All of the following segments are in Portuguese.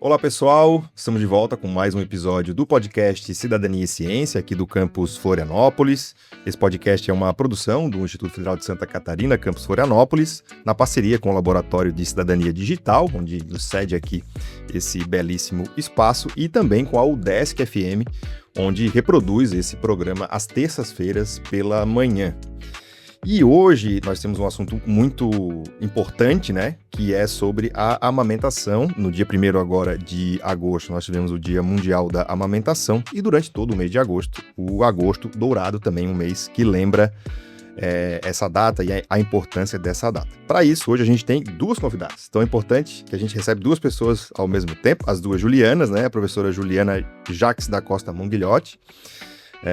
Olá pessoal, estamos de volta com mais um episódio do podcast Cidadania e Ciência, aqui do campus Florianópolis. Esse podcast é uma produção do Instituto Federal de Santa Catarina, campus Florianópolis, na parceria com o Laboratório de Cidadania Digital, onde nos cede aqui esse belíssimo espaço, e também com a UDESC FM, onde reproduz esse programa às terças-feiras pela manhã. E hoje nós temos um assunto muito importante, né, que é sobre a amamentação. No dia 1º agora de agosto, nós tivemos o Dia Mundial da Amamentação e durante todo o mês de agosto, o Agosto Dourado também, um mês que lembra essa data e a importância dessa data. Para isso, hoje a gente tem duas convidadas. Então é importante que a gente recebe duas pessoas ao mesmo tempo, as duas Julianas, né, a professora Juliana Jacques da Costa Monguilhotti.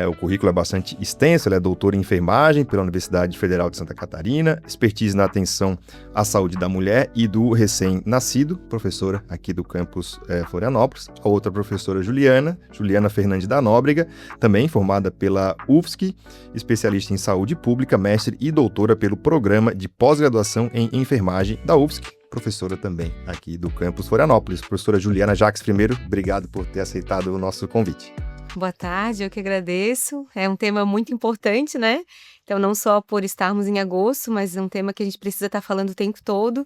O currículo é bastante extenso, ela é doutora em enfermagem pela Universidade Federal de Santa Catarina, expertise na atenção à saúde da mulher e do recém-nascido, professora aqui do campus Florianópolis. A outra professora Juliana Fernandes da Nóbrega, também formada pela UFSC, especialista em saúde pública, mestre e doutora pelo programa de pós-graduação em enfermagem da UFSC. Professora também aqui do campus Florianópolis. Professora Juliana Jacques, primeiro, obrigado por ter aceitado o nosso convite. Boa tarde, eu que agradeço. É um tema muito importante, né? Então, não só por estarmos em agosto, mas é um tema que a gente precisa estar falando o tempo todo,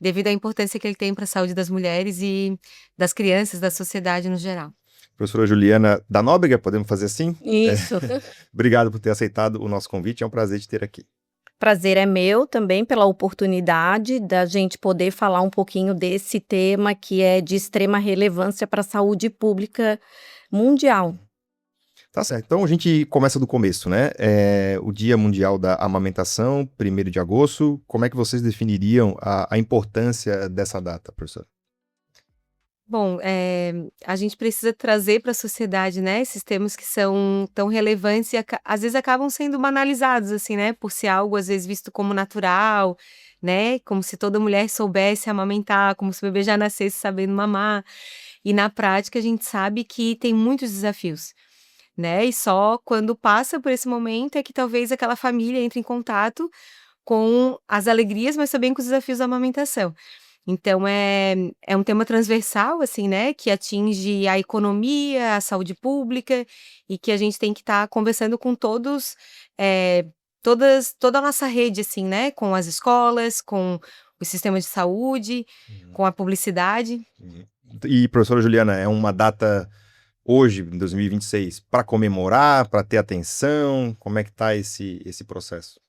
devido à importância que ele tem para a saúde das mulheres e das crianças, da sociedade no geral. Professora Juliana da Nóbrega, podemos fazer assim? Isso. Obrigado por ter aceitado o nosso convite, é um prazer te ter aqui. Prazer é meu também pela oportunidade da gente poder falar um pouquinho desse tema que é de extrema relevância para a saúde pública mundial. Tá certo, então a gente começa do começo, né? O Dia Mundial da Amamentação, 1º de agosto, como é que vocês definiriam a importância dessa data, professora? Bom, a gente precisa trazer para a sociedade, né, esses temas que são tão relevantes e às vezes acabam sendo banalizados, assim, né, por ser algo às vezes visto como natural, né, como se toda mulher soubesse amamentar, como se o bebê já nascesse sabendo mamar. E na prática a gente sabe que tem muitos desafios, né, e só quando passa por esse momento é que talvez aquela família entre em contato com as alegrias, mas também com os desafios da amamentação. Então é um tema transversal, assim, né, que atinge a economia, a saúde pública, e que a gente tem que estar conversando com todos, toda a nossa rede, assim, né, com as escolas, com o sistema de saúde, com a publicidade. E, professora Juliana, é uma data hoje, em 2026, para comemorar, para ter atenção? Como é que está esse processo?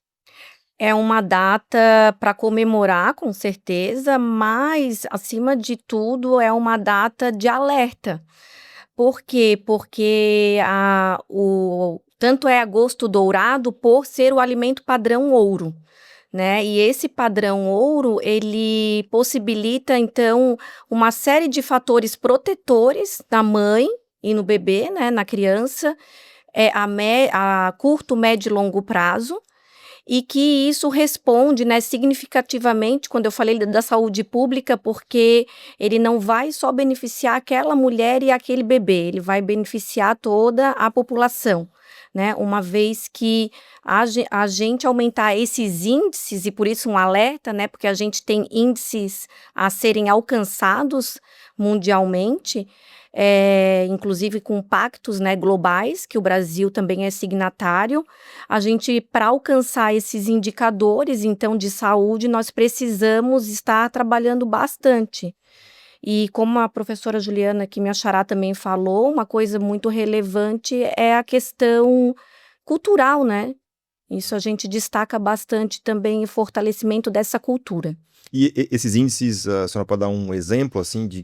É uma data para comemorar, com certeza, mas, acima de tudo, é uma data de alerta. Por quê? Porque tanto é Agosto Dourado por ser o alimento padrão ouro, né? E esse padrão ouro, ele possibilita, então, uma série de fatores protetores na mãe e no bebê, né, na criança, a curto, médio e longo prazo, e que isso responde, né, significativamente, quando eu falei da saúde pública, porque ele não vai só beneficiar aquela mulher e aquele bebê, ele vai beneficiar toda a população, né, uma vez que a gente aumentar esses índices, e por isso um alerta, né, porque a gente tem índices a serem alcançados mundialmente, inclusive com pactos, né, globais, que o Brasil também é signatário. A gente, para alcançar esses indicadores, então, de saúde, nós precisamos estar trabalhando bastante. E como a professora Juliana, que minha xará também falou, uma coisa muito relevante é a questão cultural, né? Isso a gente destaca bastante também, o fortalecimento dessa cultura. E esses índices, a senhora pode dar um exemplo, assim, de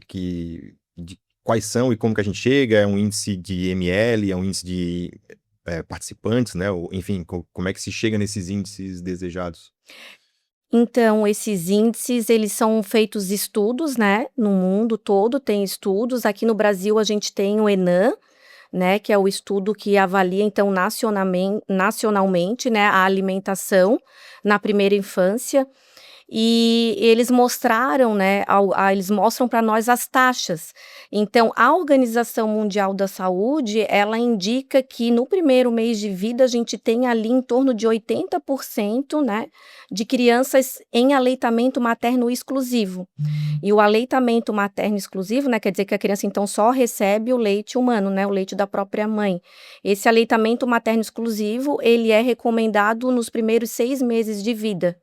quais são e como que a gente chega? É um índice de ml, é um índice de participantes, né? Enfim, como é que se chega nesses índices desejados? Então, esses índices, eles são feitos estudos, né? No mundo todo tem estudos. Aqui no Brasil a gente tem o ENAM, né? Que é o estudo que avalia, então, nacionalmente, né? A alimentação na primeira infância. e eles mostraram, né, eles mostram para nós as taxas. Então, a Organização Mundial da Saúde, ela indica que no primeiro mês de vida a gente tem ali em torno de 80%, né, de crianças em aleitamento materno exclusivo. E o aleitamento materno exclusivo, né, quer dizer que a criança então só recebe o leite humano, né, o leite da própria mãe. Esse aleitamento materno exclusivo, ele é recomendado nos primeiros 6 meses de vida.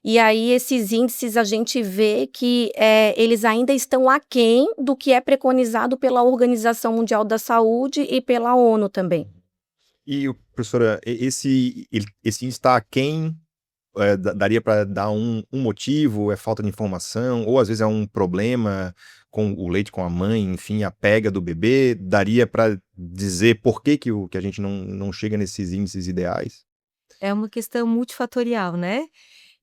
E aí esses índices a gente vê que eles ainda estão aquém do que é preconizado pela Organização Mundial da Saúde e pela ONU também. E, professora, esse índice está aquém, daria para dar um motivo, é falta de informação, ou às vezes é um problema com o leite com a mãe, enfim, a pega do bebê, daria para dizer por que a gente não chega nesses índices ideais? É uma questão multifatorial, né?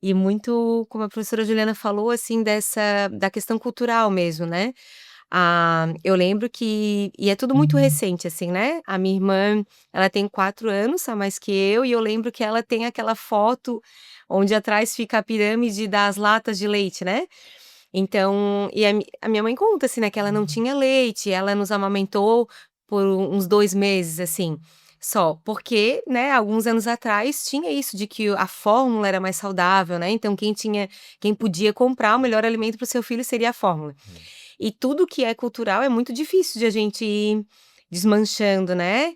E muito, como a professora Juliana falou, assim, da questão cultural mesmo, né? Eu lembro que e é tudo muito recente, assim, né? A minha irmã, ela tem 4 anos a mais que eu, e eu lembro que ela tem aquela foto onde atrás fica a pirâmide das latas de leite, né? Então, e a minha mãe conta, assim, né, que ela não tinha leite, ela nos amamentou por uns 2 meses, assim, só. Porque, né, alguns anos atrás tinha isso de que a fórmula era mais saudável, né, então quem podia comprar o melhor alimento para o seu filho seria a fórmula. E tudo que é cultural é muito difícil de a gente ir desmanchando, né.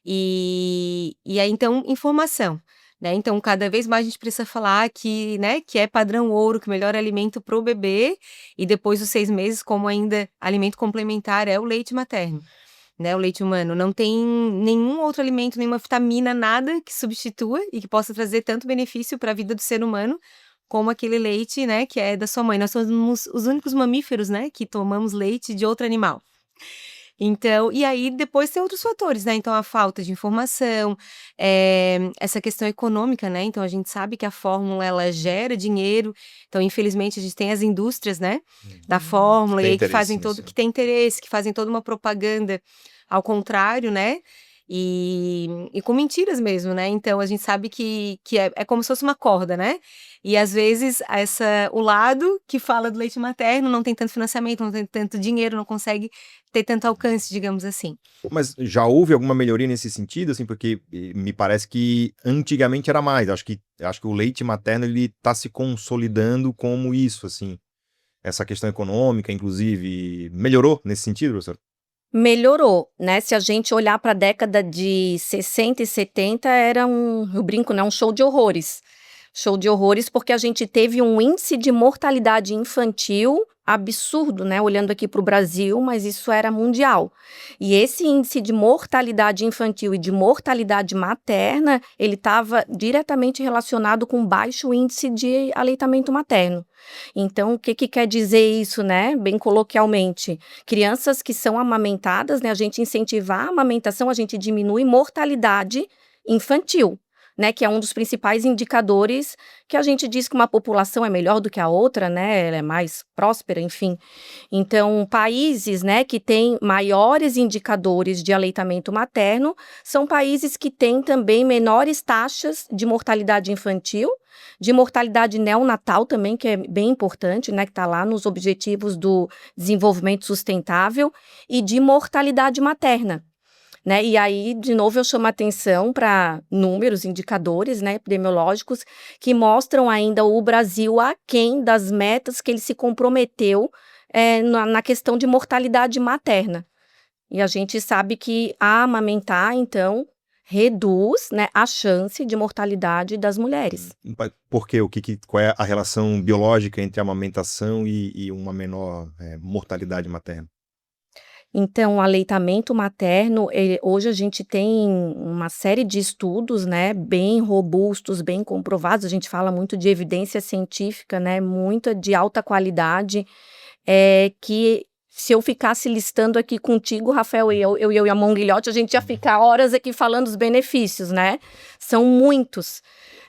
E aí, então, informação, né, então cada vez mais a gente precisa falar que, né, que é padrão ouro, que o melhor alimento para o bebê, e depois dos 6 meses, como ainda alimento complementar, é o leite materno, né, o leite humano. Não tem nenhum outro alimento, nenhuma vitamina, nada que substitua e que possa trazer tanto benefício para a vida do ser humano, como aquele leite, né, que é da sua mãe. Nós somos os únicos mamíferos, né, que tomamos leite de outro animal. Então, e aí depois tem outros fatores, né, então a falta de informação, essa questão econômica, né, então a gente sabe que a fórmula ela gera dinheiro, então infelizmente a gente tem as indústrias, né, da fórmula, e Tem aí que interesse fazem nisso. que tem interesse, que fazem toda uma propaganda ao contrário, né, e com mentiras mesmo, né, então a gente sabe que é como se fosse uma corda, né, e às vezes o lado que fala do leite materno não tem tanto financiamento, não tem tanto dinheiro, não consegue ter tanto alcance, digamos assim. Mas já houve alguma melhoria nesse sentido, assim, porque me parece que antigamente era mais. Acho que o leite materno ele está se consolidando como isso, assim. Essa questão econômica, inclusive, melhorou nesse sentido, professor? Melhorou, né, se a gente olhar para a década de 60 e 70 era eu brinco, né, um show de horrores. Show de horrores, porque a gente teve um índice de mortalidade infantil absurdo, né, olhando aqui para o Brasil, mas isso era mundial. E esse índice de mortalidade infantil e de mortalidade materna, ele estava diretamente relacionado com baixo índice de aleitamento materno. Então, o que quer dizer isso, né, bem coloquialmente? Crianças que são amamentadas, né, a gente incentivar a amamentação, a gente diminui mortalidade infantil, né, que é um dos principais indicadores que a gente diz que uma população é melhor do que a outra, né, ela é mais próspera, enfim. Então, países, né, que têm maiores indicadores de aleitamento materno são países que têm também menores taxas de mortalidade infantil, de mortalidade neonatal também, que é bem importante, né, que está lá nos Objetivos do Desenvolvimento Sustentável, e de mortalidade materna. Né? E aí, de novo, eu chamo a atenção para números, indicadores, né, epidemiológicos, que mostram ainda o Brasil aquém das metas que ele se comprometeu na questão de mortalidade materna. E a gente sabe que a amamentar, então, reduz, né, a chance de mortalidade das mulheres. Por quê? Qual é a relação biológica entre a amamentação e uma menor mortalidade materna? Então, o aleitamento materno, hoje a gente tem uma série de estudos, né, bem robustos, bem comprovados, a gente fala muito de evidência científica, né, muita de alta qualidade, que se eu ficasse listando aqui contigo, Rafael, eu e a Monguilhote, a gente ia ficar horas aqui falando dos benefícios, né, são muitos.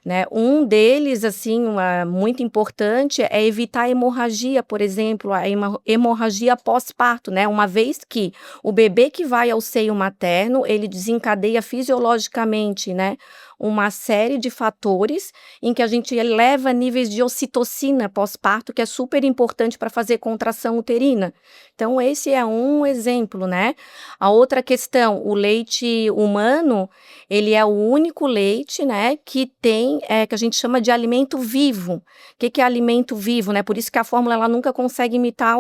né? Um deles, assim, muito importante é evitar a hemorragia, por exemplo, a hemorragia pós-parto, né? Uma vez que o bebê que vai ao seio materno, ele desencadeia fisiologicamente, né, uma série de fatores em que a gente eleva níveis de ocitocina pós-parto, que é super importante para fazer contração uterina. Então, esse é um exemplo, né? A outra questão, o leite humano, ele é o único leite, né, que tem, que a gente chama de alimento vivo. O que é alimento vivo, né? Por isso que a fórmula ela nunca consegue imitar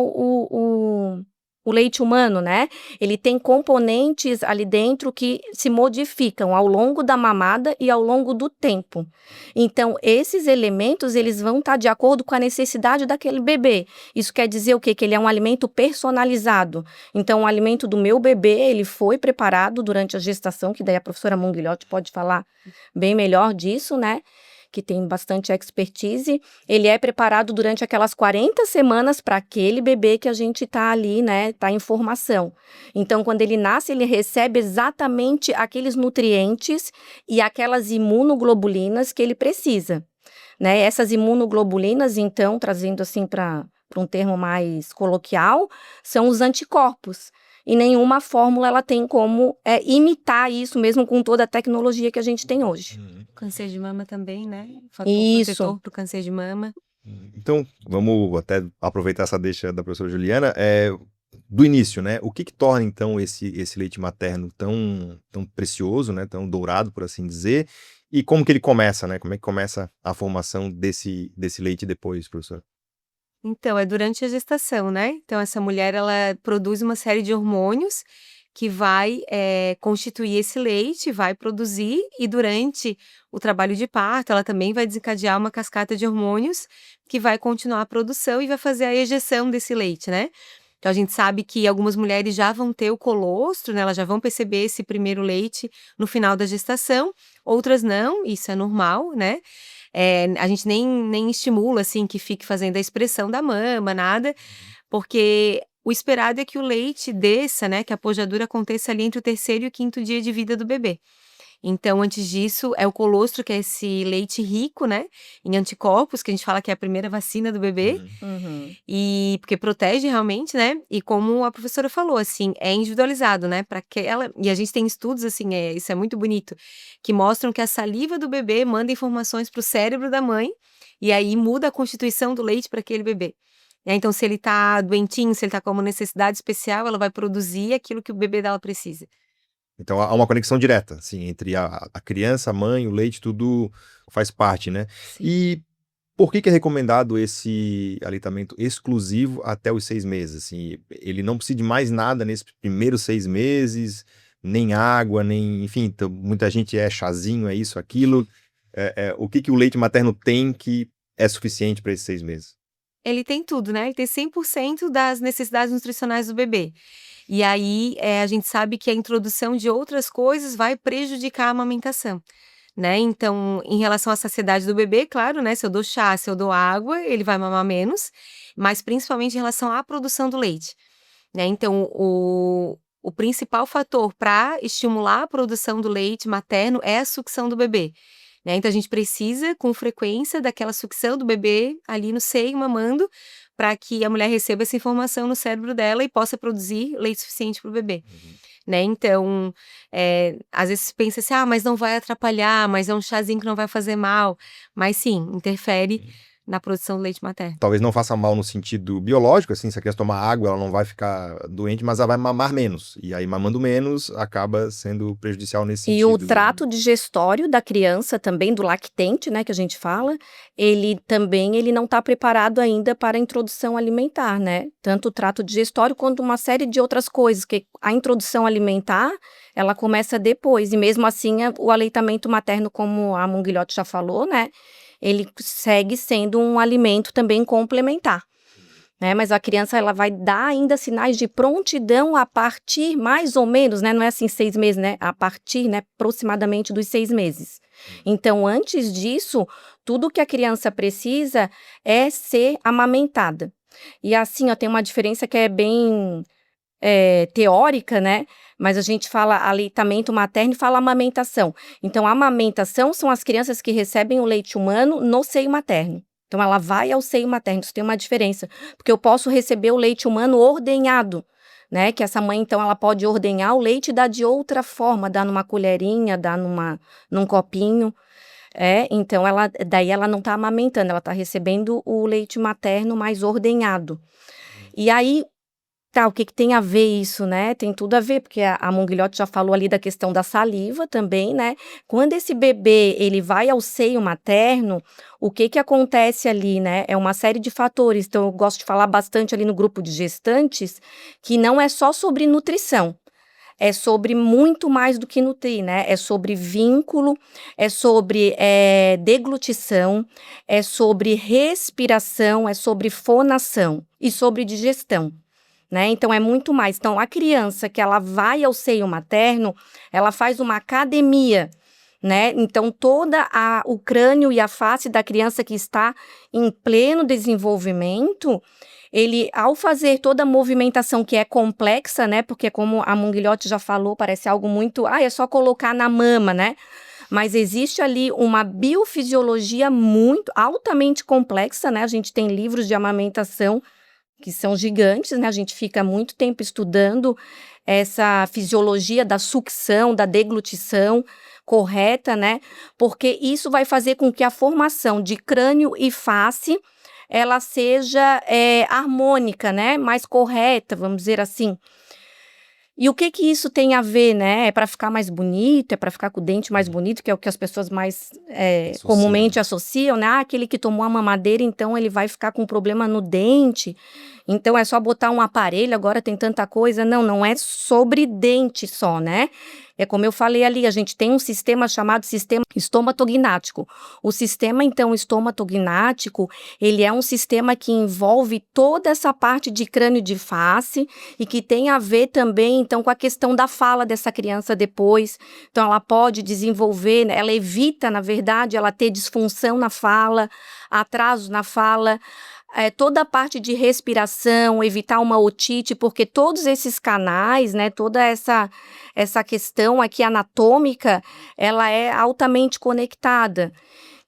o leite humano, né? Ele tem componentes ali dentro que se modificam ao longo da mamada e ao longo do tempo. Então, esses elementos, eles vão estar de acordo com a necessidade daquele bebê. Isso quer dizer o quê? Que ele é um alimento personalizado. Então, o alimento do meu bebê, ele foi preparado durante a gestação, que daí a professora Monguilhotti pode falar bem melhor disso, né? Que tem bastante expertise, ele é preparado durante aquelas 40 semanas para aquele bebê que a gente está ali, né, está em formação. Então, quando ele nasce, ele recebe exatamente aqueles nutrientes e aquelas imunoglobulinas que ele precisa, né? Essas imunoglobulinas, então, trazendo assim para um termo mais coloquial, são os anticorpos. E nenhuma fórmula ela tem como imitar isso, mesmo com toda a tecnologia que a gente tem hoje. Câncer de mama também, né? Fator Isso. protetor para o câncer de mama. Então, vamos até aproveitar essa deixa da professora Juliana, do início, né? O que torna, então, esse leite materno tão precioso, né? Tão dourado, por assim dizer, e como que ele começa, né? Como é que começa a formação desse leite depois, professor? Então, é durante a gestação, né? Então, essa mulher, ela produz uma série de hormônios que vai constituir esse leite, vai produzir, e durante o trabalho de parto, ela também vai desencadear uma cascata de hormônios que vai continuar a produção e vai fazer a ejeção desse leite, né? Então, a gente sabe que algumas mulheres já vão ter o colostro, né? Elas já vão perceber esse primeiro leite no final da gestação, outras não, isso é normal, né? A gente nem estimula, assim, que fique fazendo a expressão da mama, nada, porque o esperado é que o leite desça, né, que a pojadura aconteça ali entre o 3º e o 5º dia de vida do bebê. Então, antes disso, é o colostro, que é esse leite rico, né, em anticorpos, que a gente fala que é a primeira vacina do bebê, e porque protege realmente, né, e como a professora falou, assim, é individualizado, né, para aquela, e a gente tem estudos, assim, isso é muito bonito, que mostram que a saliva do bebê manda informações para o cérebro da mãe, e aí muda a constituição do leite para aquele bebê. Então, se ele tá doentinho, se ele tá com uma necessidade especial, ela vai produzir aquilo que o bebê dela precisa. Então, há uma conexão direta, assim, entre a criança, a mãe, o leite, tudo faz parte, né? Sim. E por que é recomendado esse aleitamento exclusivo até os 6 meses? Assim, ele não precisa de mais nada nesses primeiros 6 meses, nem água, nem... Enfim, então, muita gente chazinho, é isso, aquilo. O que o leite materno tem que é suficiente para esses 6 meses? Ele tem tudo, né? Ele tem 100% das necessidades nutricionais do bebê. E aí, a gente sabe que a introdução de outras coisas vai prejudicar a amamentação, né? Então, em relação à saciedade do bebê, claro, né? Se eu dou chá, se eu dou água, ele vai mamar menos, mas principalmente em relação à produção do leite, né? Então, o principal fator para estimular a produção do leite materno é a sucção do bebê, né? Então, a gente precisa, com frequência, daquela sucção do bebê ali no seio, mamando, para que a mulher receba essa informação no cérebro dela e possa produzir leite suficiente para o bebê, né? Então, às vezes se pensa assim, mas não vai atrapalhar, mas é um chazinho que não vai fazer mal. Mas sim, interfere na produção do leite materno. Talvez não faça mal no sentido biológico, assim, se a criança tomar água, ela não vai ficar doente, mas ela vai mamar menos. E aí, mamando menos, acaba sendo prejudicial nesse sentido. E o trato digestório da criança também, do lactente, né, que a gente fala, ele não está preparado ainda para a introdução alimentar, né? Tanto o trato digestório quanto uma série de outras coisas, que a introdução alimentar, ela começa depois. E mesmo assim, o aleitamento materno, como a Monguilhotti já falou, né, ele segue sendo um alimento também complementar, né? Mas a criança, ela vai dar ainda sinais de prontidão a partir, mais ou menos, né? Não é assim 6 meses, né? A partir, né, aproximadamente dos 6 meses. Então, antes disso, tudo que a criança precisa é ser amamentada. E assim, tem uma diferença que é bem teórica, né? Mas a gente fala aleitamento materno e fala amamentação. Então, a amamentação são as crianças que recebem o leite humano no seio materno. Então, ela vai ao seio materno, isso tem uma diferença. Porque eu posso receber o leite humano ordenhado, né? Que essa mãe, então, ela pode ordenhar o leite e dar de outra forma, dar numa colherinha, dar num copinho. Então, daí ela não está amamentando, ela está recebendo o leite materno mais ordenhado. E aí, o que tem a ver isso, né? Tem tudo a ver, porque a Monguilhote já falou ali da questão da saliva também, né? Quando esse bebê, ele vai ao seio materno, o que acontece ali, né? É uma série de fatores. Então, eu gosto de falar bastante ali no grupo de gestantes, que não é só sobre nutrição. É sobre muito mais do que nutrir, né? É sobre vínculo, é sobre deglutição, é sobre respiração, é sobre fonação e sobre digestão. Né? Então, é muito mais. Então, a criança que ela vai ao seio materno, ela faz uma academia, né? Então, o crânio e a face da criança que está em pleno desenvolvimento, ele, ao fazer toda a movimentação que é complexa, né? Porque, como a Monguilhote já falou, parece algo muito... é só colocar na mama, né? Mas existe ali uma biofisiologia muito, altamente complexa, né? A gente tem livros de amamentação que são gigantes, né? A gente fica muito tempo estudando essa fisiologia da sucção, da deglutição correta, né? Porque isso vai fazer com que a formação de crânio e face, ela seja harmônica, né? Mais correta, vamos dizer assim. E o que isso tem a ver, né? É para ficar mais bonito, é para ficar com o dente mais bonito, que é o que as pessoas mais comumente associam, né? Aquele que tomou a mamadeira, então ele vai ficar com problema no dente. Então é só botar um aparelho, agora tem tanta coisa. Não é sobre dente só, né? É como eu falei ali, a gente tem um sistema chamado sistema estomatognático. O sistema, então, estomatognático, ele é um sistema que envolve toda essa parte de crânio de face e que tem a ver também, então, com a questão da fala dessa criança depois. Então, ela pode desenvolver, né? Ela evita, na verdade, ela ter disfunção na fala, atraso na fala, toda a parte de respiração, evitar uma otite, porque todos esses canais, né, toda essa questão aqui anatômica, ela é altamente conectada.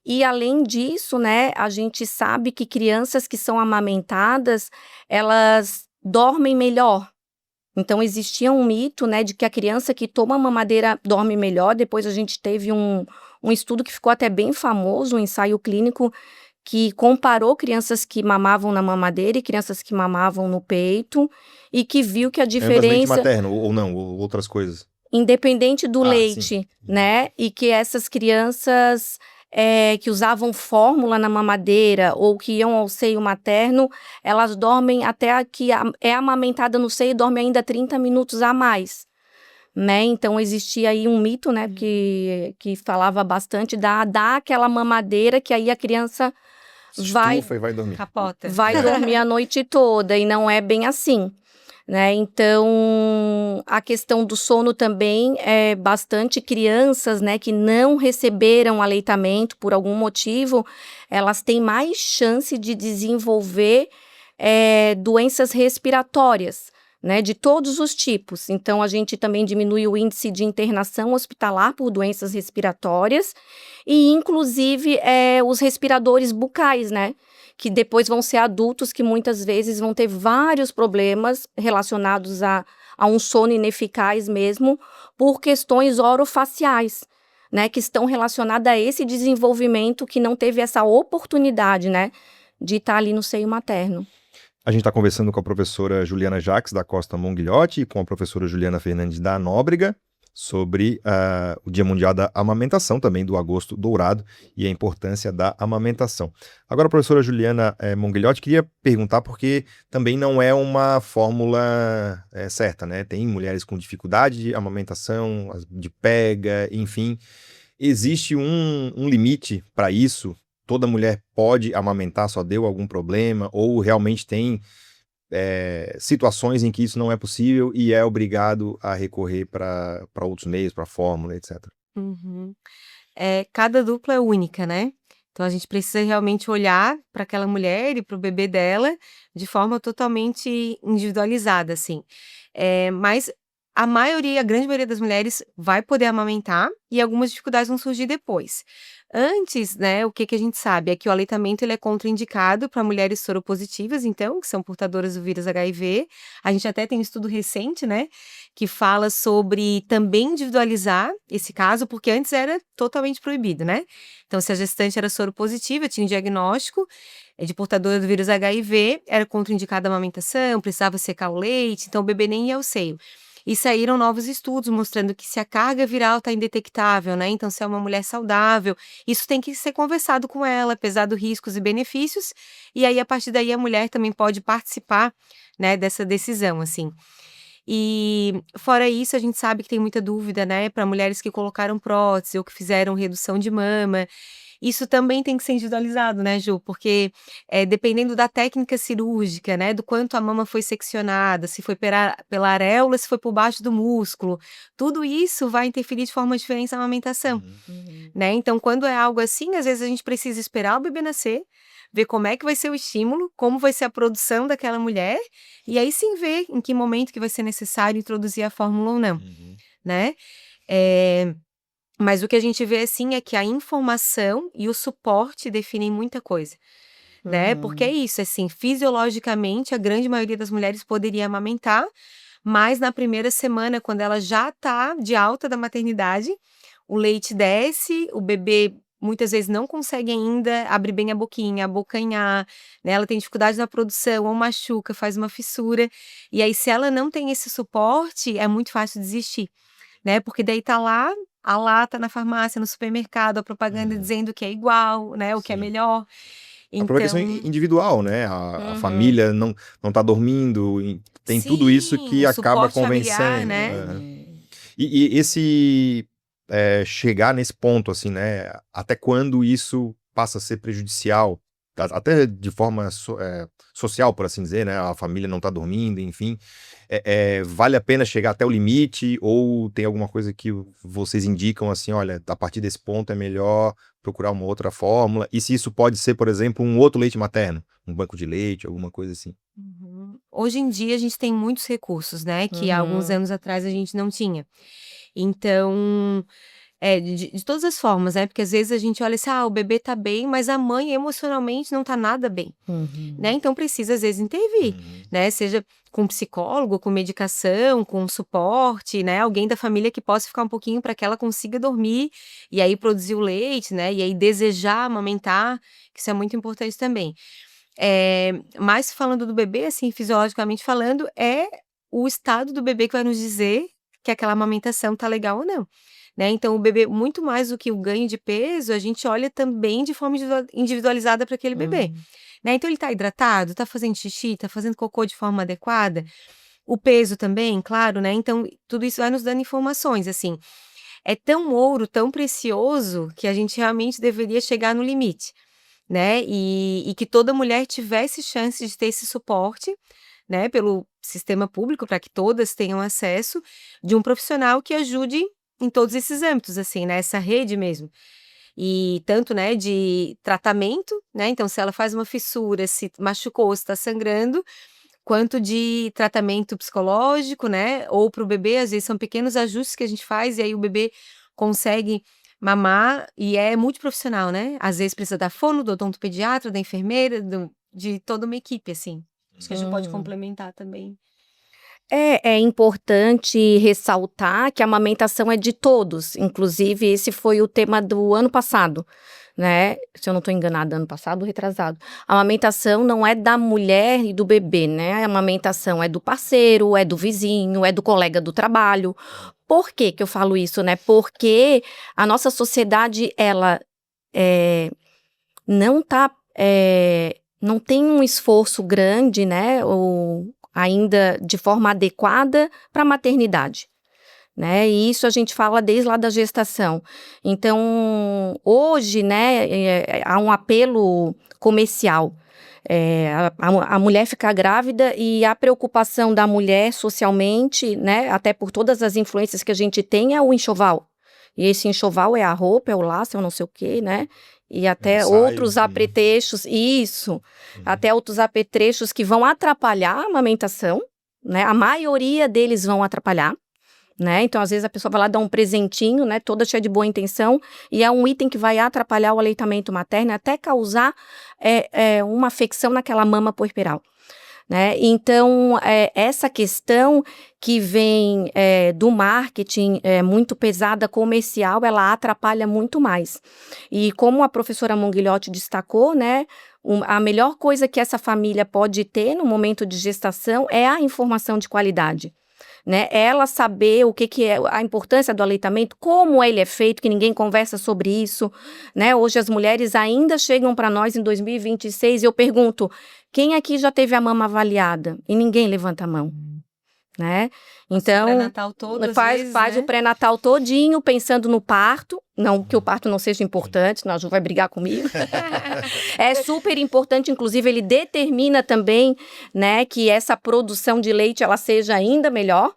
E além disso, né, a gente sabe que crianças que são amamentadas, elas dormem melhor. Então, existia um mito, né, de que a criança que toma mamadeira dorme melhor. Depois a gente teve um estudo que ficou até bem famoso, um ensaio clínico, que comparou crianças que mamavam na mamadeira e crianças que mamavam no peito, e que viu que a diferença... leite materno, ou não, ou outras coisas. Independente do leite, sim. né? E que essas crianças que usavam fórmula na mamadeira ou que iam ao seio materno, elas dormem até que é amamentada no seio, dorme ainda 30 minutos a mais. Né? Então, existia aí um mito, né, que falava bastante dar aquela mamadeira que aí a criança vai dormir. Capota. Vai dormir a noite toda, e não é bem assim, né? Então, a questão do sono também é bastante crianças, né, que não receberam aleitamento por algum motivo, elas têm mais chance de desenvolver doenças respiratórias, né, de todos os tipos. Então, a gente também diminui o índice de internação hospitalar por doenças respiratórias e, inclusive, os respiradores bucais, né, que depois vão ser adultos que muitas vezes vão ter vários problemas relacionados a um sono ineficaz mesmo por questões orofaciais, né, que estão relacionadas a esse desenvolvimento que não teve essa oportunidade, né, de estar ali no seio materno. A gente está conversando com a professora Juliana Jacques, da Costa Monguilhote, e com a professora Juliana Fernandes, da Nóbrega, sobre o Dia Mundial da Amamentação, também do Agosto Dourado, e a importância da amamentação. Agora, a professora Juliana Monguilhote, queria perguntar, porque também não é uma fórmula certa, né? Tem mulheres com dificuldade de amamentação, de pega, enfim. Existe um limite para isso? Toda mulher pode amamentar, só deu algum problema, ou realmente tem situações em que isso não é possível e é obrigado a recorrer para outros meios, para fórmula, etc. Uhum. Cada dupla é única, né? Então a gente precisa realmente olhar para aquela mulher e para o bebê dela de forma totalmente individualizada, assim. Mas a grande maioria das mulheres vai poder amamentar e algumas dificuldades vão surgir depois. Antes, né, o que a gente sabe é que o aleitamento ele é contraindicado para mulheres soropositivas, então, que são portadoras do vírus HIV. A gente até tem um estudo recente, né, que fala sobre também individualizar esse caso, porque antes era totalmente proibido, né? Então, se a gestante era soropositiva, tinha um diagnóstico de portadora do vírus HIV, era contraindicada a amamentação, precisava secar o leite, então o bebê nem ia ao seio. E saíram novos estudos mostrando que se a carga viral está indetectável, né? Então, se é uma mulher saudável, isso tem que ser conversado com ela, pesado riscos e benefícios, e aí, a partir daí, a mulher também pode participar, né, dessa decisão, assim. E, fora isso, a gente sabe que tem muita dúvida, né, para mulheres que colocaram prótese ou que fizeram redução de mama. Isso também tem que ser individualizado, né, Ju? Porque dependendo da técnica cirúrgica, né, do quanto a mama foi seccionada, se foi pela areola, se foi por baixo do músculo, tudo isso vai interferir de forma diferente na amamentação, Uhum. né? Então, quando é algo assim, às vezes a gente precisa esperar o bebê nascer, ver como é que vai ser o estímulo, como vai ser a produção daquela mulher, e aí sim ver em que momento que vai ser necessário introduzir a fórmula ou não, né? Eh, mas o que a gente vê, assim, é que a informação e o suporte definem muita coisa, né, porque é Uhum. isso, assim, fisiologicamente, a grande maioria das mulheres poderia amamentar, mas na primeira semana, quando ela já tá de alta da maternidade, o leite desce, o bebê muitas vezes não consegue ainda abrir bem a boquinha, abocanhar, né, ela tem dificuldade na produção, ou machuca, faz uma fissura, e aí se ela não tem esse suporte, é muito fácil desistir, né, porque daí tá lá a lata na farmácia, no supermercado, a propaganda Uhum. dizendo que é igual, né, o que é Sim. melhor. A própria questão Então individual, né? A Uhum. família não tá dormindo, e tem tudo isso sim, que o acaba suporte familiar, convencendo. né. Uhum. E esse chegar nesse ponto, assim, né? Até quando isso passa a ser prejudicial, até de forma social, por assim dizer, né? A família não tá dormindo, enfim. Vale a pena chegar até o limite, ou tem alguma coisa que vocês indicam assim, olha, a partir desse ponto é melhor procurar uma outra fórmula? E se isso pode ser, por exemplo, um outro leite materno, um banco de leite, alguma coisa assim? Uhum. Hoje em dia a gente tem muitos recursos, né, que há alguns Uhum. anos atrás a gente não tinha. Então, de todas as formas, né, porque às vezes a gente olha assim: "Ah, o bebê tá bem, mas a mãe emocionalmente não tá nada bem", né, Uhum. então precisa às vezes intervir, Uhum. né, seja com psicólogo, com medicação, com suporte, né, alguém da família que possa ficar um pouquinho para que ela consiga dormir, e aí produzir o leite, né, e aí desejar amamentar, que isso é muito importante também. Mas falando do bebê, assim, fisiologicamente falando, é o estado do bebê que vai nos dizer que aquela amamentação tá legal ou não, né. Então o bebê, muito mais do que o ganho de peso, a gente olha também de forma individualizada para aquele bebê, Uhum. né. Então ele tá hidratado, tá fazendo xixi, tá fazendo cocô de forma adequada, o peso também, claro, né. Então tudo isso vai nos dando informações, assim. É tão ouro, tão precioso, que a gente realmente deveria chegar no limite, né, e que toda mulher tivesse chance de ter esse suporte, né, pelo sistema público, para que todas tenham acesso, de um profissional que ajude em todos esses âmbitos, assim, né, essa rede mesmo. E tanto, né, de tratamento, né, então se ela faz uma fissura, se machucou, se está sangrando, quanto de tratamento psicológico, né, ou para o bebê, às vezes são pequenos ajustes que a gente faz, e aí o bebê consegue mamar, e é multiprofissional, né, às vezes precisa da fono, do odontopediatra, da enfermeira, de toda uma equipe, assim. Acho que a gente pode Uhum. complementar também. É importante ressaltar que a amamentação é de todos, inclusive esse foi o tema do ano passado, né, se eu não estou enganada, ano passado ou retrasado. A amamentação não é da mulher e do bebê, né, a amamentação é do parceiro, é do vizinho, é do colega do trabalho. Por que que eu falo isso, né, porque a nossa sociedade ela, eh, não tá, não tem um esforço grande, né, ou ainda de forma adequada para a maternidade, né, e isso a gente fala desde lá da gestação. Então, hoje, né, há um apelo comercial, a mulher ficar grávida e a preocupação da mulher socialmente, né, até por todas as influências que a gente tem, é o enxoval. E esse enxoval é a roupa, é o laço, é o não sei o quê, né, e até Ensaios, outros né? apetrechos, até outros apetrechos que vão atrapalhar a amamentação, né? A maioria deles vão atrapalhar, né? Então, às vezes, a pessoa vai lá dar um presentinho, né? Toda cheia de boa intenção, e é um item que vai atrapalhar o aleitamento materno, até causar uma afecção naquela mama puerperal. Né? Então, essa questão que vem do marketing muito pesada, comercial, ela atrapalha muito mais. E como a professora Monguilhotti destacou, né, a melhor coisa que essa família pode ter no momento de gestação é a informação de qualidade. Né? Ela saber o que é a importância do aleitamento, como ele é feito, que ninguém conversa sobre isso, né? Hoje as mulheres ainda chegam para nós em 2026 e eu pergunto, quem aqui já teve a mama avaliada? E ninguém levanta a mão, né? Então, o pré-natal todo, faz né? o pré-natal todinho pensando no parto, não que o parto não seja importante, senão a Ju vai brigar comigo. É super importante, inclusive ele determina também, né, que essa produção de leite ela seja ainda melhor,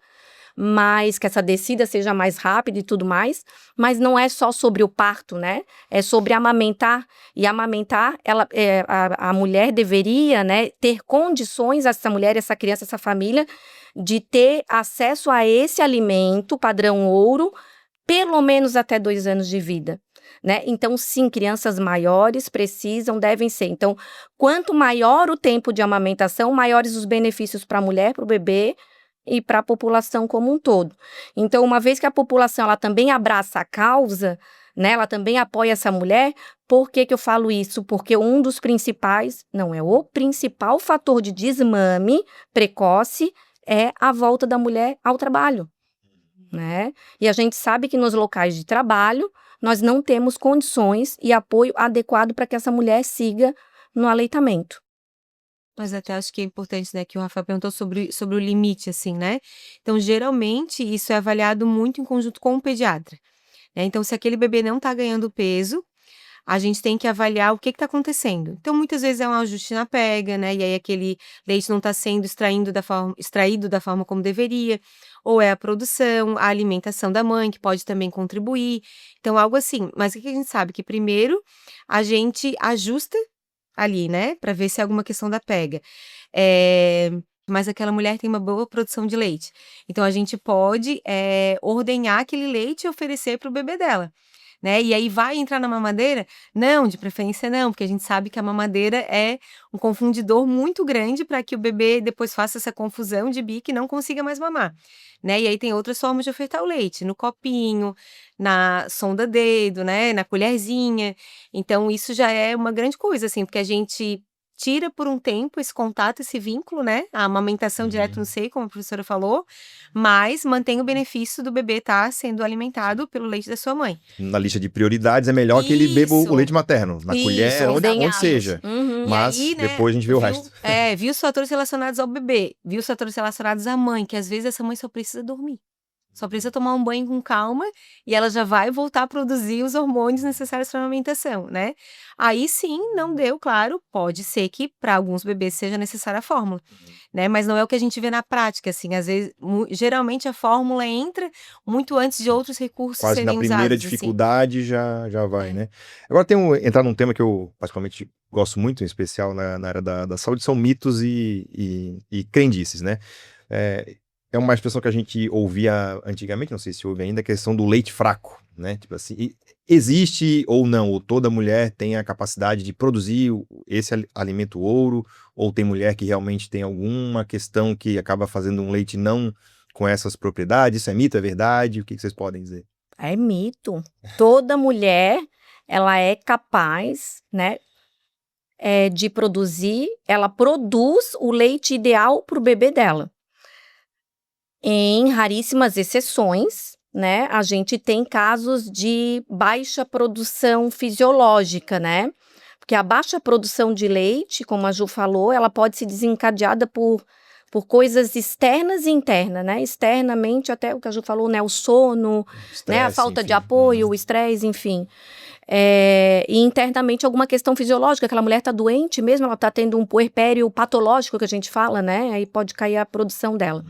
mas que essa descida seja mais rápida e tudo mais, mas não é só sobre o parto, né? É sobre amamentar, e amamentar, a mulher deveria, né, ter condições, essa mulher, essa criança, essa família, de ter acesso a esse alimento padrão ouro, pelo menos até 2 anos de vida. Né? Então, sim, crianças maiores devem ser. Então, quanto maior o tempo de amamentação, maiores os benefícios para a mulher, para o bebê e para a população como um todo. Então, uma vez que a população ela também abraça a causa, né, ela também apoia essa mulher, por que eu falo isso? Porque um dos principais, não é o principal fator de desmame precoce é a volta da mulher ao trabalho. Né? E a gente sabe que nos locais de trabalho nós não temos condições e apoio adequado para que essa mulher siga no aleitamento. Mas até acho que é importante, né, que o Rafael perguntou sobre o limite, assim, né? Então, geralmente, isso é avaliado muito em conjunto com o pediatra. Né? Então, se aquele bebê não está ganhando peso, a gente tem que avaliar o que está acontecendo. Então, muitas vezes é um ajuste na pega, né? E aí aquele leite não está sendo extraído da forma como deveria, ou é a produção, a alimentação da mãe, que pode também contribuir. Então, algo assim. Mas o que a gente sabe? Que primeiro a gente ajusta ali, né? Para ver se é alguma questão da pega. Mas aquela mulher tem uma boa produção de leite. Então, a gente pode ordenhar aquele leite e oferecer para o bebê dela. Né? E aí vai entrar na mamadeira? Não, de preferência não, porque a gente sabe que a mamadeira é um confundidor muito grande para que o bebê depois faça essa confusão de bico e não consiga mais mamar. Né? E aí tem outras formas de ofertar o leite, no copinho, na sonda dedo, né? Na colherzinha. Então isso já é uma grande coisa, assim, porque a gente tira por um tempo esse contato, esse vínculo, né? A amamentação direto no seio, como a professora falou, mas mantém o benefício do bebê estar sendo alimentado pelo leite da sua mãe. Na lista de prioridades é melhor que ele beba o leite materno, na colher, onde seja. Mas aí, né, depois a gente vê o resto. Viu os fatores relacionados ao bebê, viu os fatores relacionados à mãe, que às vezes essa mãe só precisa dormir. Só precisa tomar um banho com calma e ela já vai voltar a produzir os hormônios necessários para a amamentação, né? Aí sim, não deu, claro, pode ser que para alguns bebês seja necessária a fórmula, né? Mas não é o que a gente vê na prática, assim, às vezes, geralmente a fórmula entra muito antes de outros recursos quase serem na primeira usados, dificuldade assim. já vai, né? Agora entrar num tema que eu particularmente gosto muito, em especial na área da saúde, são mitos e crendices, né? É uma expressão que a gente ouvia antigamente, não sei se ouve ainda, a questão do leite fraco, né? Tipo assim, existe ou não, ou toda mulher tem a capacidade de produzir esse alimento ouro, ou tem mulher que realmente tem alguma questão que acaba fazendo um leite não com essas propriedades? Isso é mito, é verdade? O que vocês podem dizer? É mito. Toda mulher, ela é capaz, né, de produzir, ela produz o leite ideal para o bebê dela. Em raríssimas exceções, né, a gente tem casos de baixa produção fisiológica, né? Porque a baixa produção de leite, como a Ju falou, ela pode ser desencadeada por coisas externas e internas, né? Externamente, até o que a Ju falou, né? O sono, né? A falta de apoio, o estresse, enfim. E internamente alguma questão fisiológica, aquela mulher está doente mesmo, ela está tendo um puerpério patológico que a gente fala, né? Aí pode cair a produção dela.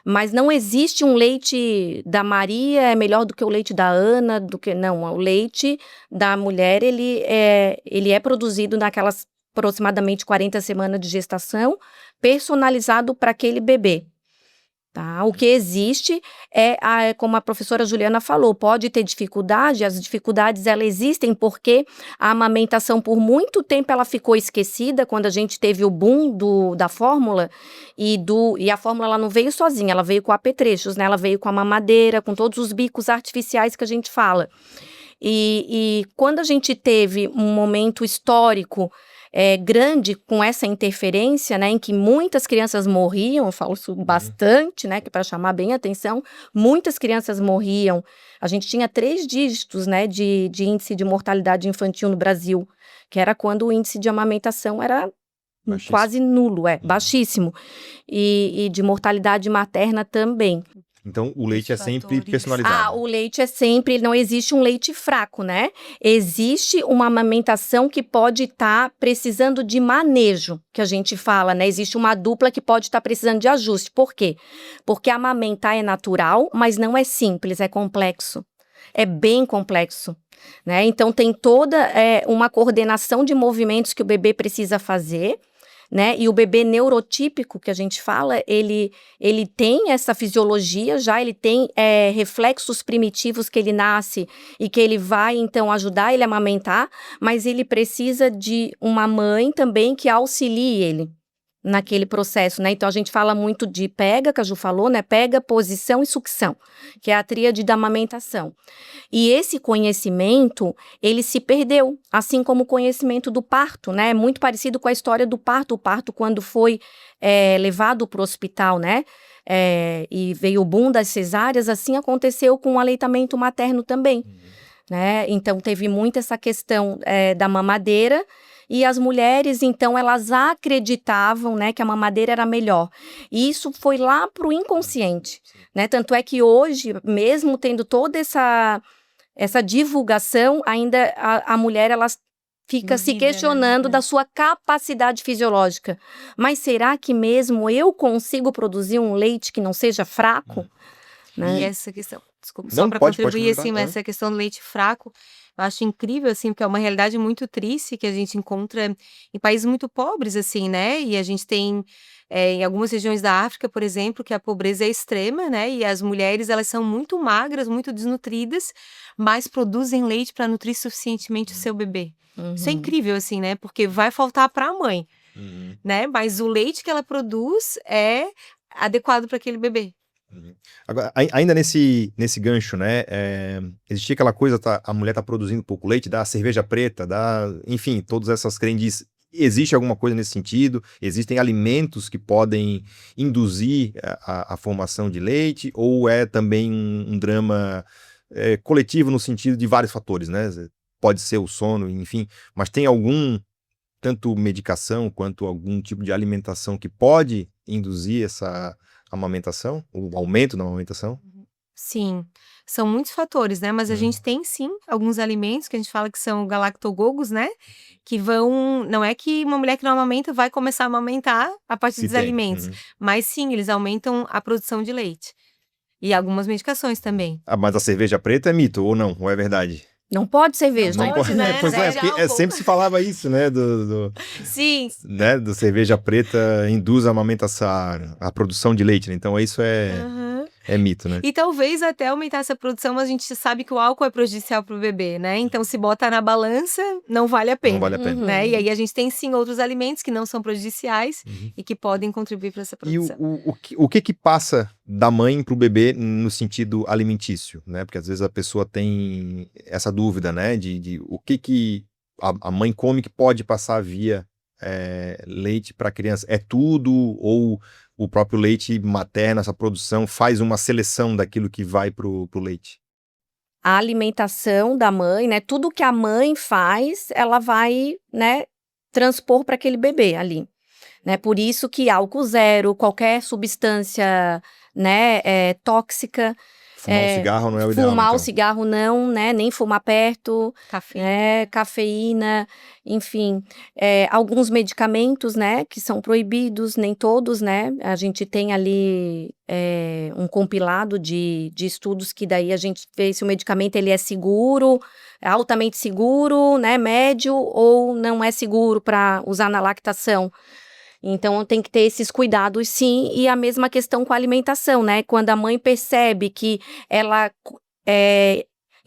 Mas não existe um leite da Maria é melhor do que o leite da Ana, não, o leite da mulher, ele é produzido naquelas aproximadamente 40 semanas de gestação, personalizado para aquele bebê. Tá? O que existe como a professora Juliana falou, pode ter dificuldade, as dificuldades elas existem porque a amamentação por muito tempo ela ficou esquecida quando a gente teve o boom da fórmula e a fórmula ela não veio sozinha, ela veio com apetrechos, né? Ela veio com a mamadeira, com todos os bicos artificiais que a gente fala. E quando a gente teve um momento histórico grande com essa interferência, né, em que muitas crianças morriam, eu falo isso bastante, né, que para chamar bem a atenção, muitas crianças morriam. A gente tinha 3 dígitos, né, de índice de mortalidade infantil no Brasil, que era quando o índice de amamentação era baixíssimo. Quase nulo, baixíssimo, e de mortalidade materna também. Então, o leite é sempre personalizado. O leite é sempre, não existe um leite fraco, né? Existe uma amamentação que pode estar precisando de manejo, que a gente fala, né? Existe uma dupla que pode estar precisando de ajuste. Por quê? Porque amamentar é natural, mas não é simples, é complexo. É bem complexo, né? Então, tem toda uma coordenação de movimentos que o bebê precisa fazer, né? E o bebê neurotípico, que a gente fala, ele tem essa fisiologia já, ele tem reflexos primitivos que ele nasce e que ele vai, então, ajudar ele a amamentar, mas ele precisa de uma mãe também que auxilie ele naquele processo, né? Então, a gente fala muito de pega, que a Ju falou, né? Pega, posição e sucção, que é a tríade da amamentação. E esse conhecimento, ele se perdeu, assim como o conhecimento do parto, né? É muito parecido com a história do parto. O parto, quando foi levado para o hospital, né? E veio o boom das cesáreas, assim aconteceu com o aleitamento materno também, né? Então, teve muito essa questão da mamadeira. E as mulheres, então, elas acreditavam, né, que a mamadeira era melhor. E isso foi lá para o inconsciente, né? Tanto é que hoje, mesmo tendo toda essa divulgação, ainda a mulher, ela fica se questionando da sua capacidade fisiológica. Mas será que mesmo eu consigo produzir um leite que não seja fraco? Né? E essa questão, desculpa, só para contribuir, assim, essa questão do leite fraco, eu acho incrível, assim, porque é uma realidade muito triste que a gente encontra em países muito pobres, assim, né? E a gente tem, em algumas regiões da África, por exemplo, que a pobreza é extrema, né? E as mulheres, elas são muito magras, muito desnutridas, mas produzem leite para nutrir suficientemente o seu bebê. Isso é incrível, assim, né? Porque vai faltar para a mãe, né? Mas o leite que ela produz é adequado para aquele bebê. Agora, ainda nesse gancho, né, existia aquela coisa, a mulher tá produzindo pouco leite, dá cerveja preta, enfim, todas essas crendices. Existe alguma coisa nesse sentido? Existem alimentos que podem induzir a formação de leite? Ou é também um drama coletivo no sentido de vários fatores, né? Pode ser o sono, enfim, mas tem tanto medicação quanto algum tipo de alimentação que pode induzir essa amamentação, o aumento da amamentação? Sim, são muitos fatores, né? Mas a gente tem sim alguns alimentos que a gente fala que são galactogogos, né? Que não é que uma mulher que não amamenta vai começar a amamentar a partir dos alimentos, mas sim, eles aumentam a produção de leite. E algumas medicações também. Mas a cerveja preta é mito ou não? Ou é verdade? Não pode cerveja. Não pode, né? Pois porque sempre se falava isso, né? Sim. Né? Do cerveja preta induz a amamentação, a produção de leite, né? Então isso é mito, né? E talvez até aumentar essa produção, mas a gente sabe que o álcool é prejudicial para o bebê, né? Então, se botar na balança, não vale a pena. Não vale a pena. Né? E aí a gente tem sim outros alimentos que não são prejudiciais e que podem contribuir para essa produção. E o que passa da mãe para o bebê no sentido alimentício, né? Porque às vezes a pessoa tem essa dúvida, né? De o que a mãe come que pode passar via leite para a criança. É tudo ou o próprio leite materno, essa produção, faz uma seleção daquilo que vai pro leite? A alimentação da mãe, né? Tudo que a mãe faz, ela vai, né, transpor para aquele bebê ali. Né? Por isso que álcool zero, qualquer substância, né, tóxica, Fumar um cigarro não é o ideal, Fumar o então. cigarro não, né? Nem fumar perto, Cafeína. né? Cafeína, enfim. Alguns medicamentos, né? Que são proibidos, nem todos, né? A gente tem ali um compilado de estudos que daí a gente vê se o medicamento ele é seguro, altamente seguro, né? Médio ou não é seguro para usar na lactação. Então, tem que ter esses cuidados, sim, e a mesma questão com a alimentação, né? Quando a mãe percebe que ela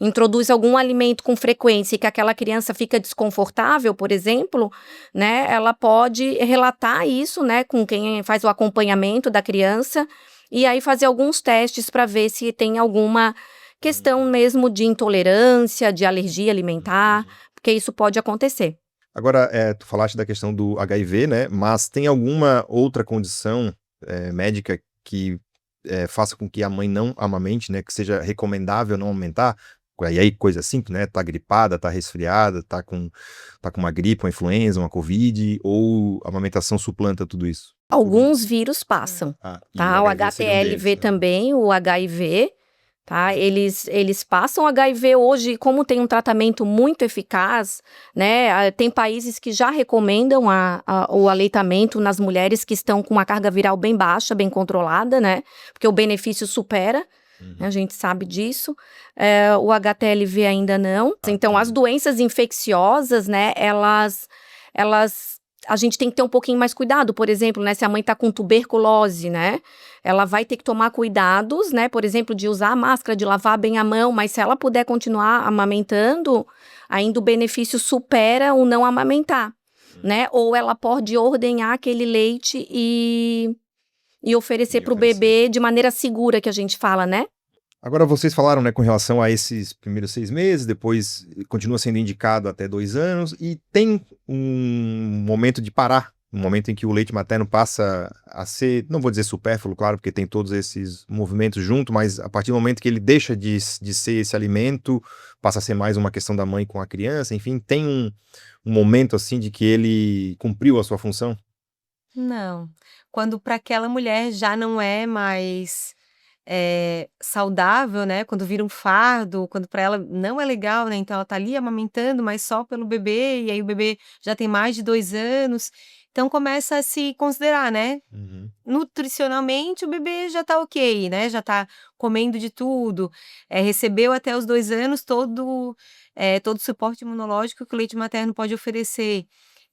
introduz algum alimento com frequência e que aquela criança fica desconfortável, por exemplo, né? Ela pode relatar isso, né? Com quem faz o acompanhamento da criança e aí fazer alguns testes para ver se tem alguma questão mesmo de intolerância, de alergia alimentar, porque isso pode acontecer. Agora, tu falaste da questão do HIV, né? Mas tem alguma outra condição médica que faça com que a mãe não amamente, né? Que seja recomendável não amamentar? E aí, coisa simples, né? Tá gripada, tá resfriada, tá com uma gripe, uma influenza, uma covid, ou a amamentação suplanta tudo isso? Alguns vírus passam, E tá? O HIV seria um HTLV deles, né? também, o HIV, tá? Eles passam. O HIV hoje, como tem um tratamento muito eficaz, né? Tem países que já recomendam o aleitamento nas mulheres que estão com uma carga viral bem baixa, bem controlada, né? Porque o benefício supera. A gente sabe disso. O HTLV ainda não. Então, as doenças infecciosas, né? Elas a gente tem que ter um pouquinho mais cuidado, por exemplo, né, se a mãe tá com tuberculose, né, ela vai ter que tomar cuidados, né, por exemplo, de usar a máscara, de lavar bem a mão, mas se ela puder continuar amamentando, ainda o benefício supera o não amamentar, né, ou ela pode ordenhar aquele leite e oferecer para o bebê de maneira segura, que a gente fala, né. Agora, vocês falaram, né, com relação a esses primeiros 6 meses, depois continua sendo indicado até 2 anos, e tem um momento de parar, um momento em que o leite materno passa a ser, não vou dizer supérfluo, claro, porque tem todos esses movimentos junto, mas a partir do momento que ele deixa de ser esse alimento, passa a ser mais uma questão da mãe com a criança, enfim, tem um momento, assim, de que ele cumpriu a sua função? Não. Quando para aquela mulher já não é mais saudável, né, quando vira um fardo, quando para ela não é legal, né, então ela tá ali amamentando, mas só pelo bebê, e aí o bebê já tem mais de 2 anos, então começa a se considerar, né, nutricionalmente o bebê já tá ok, né, já tá comendo de tudo, recebeu até os 2 anos todo o suporte imunológico que o leite materno pode oferecer.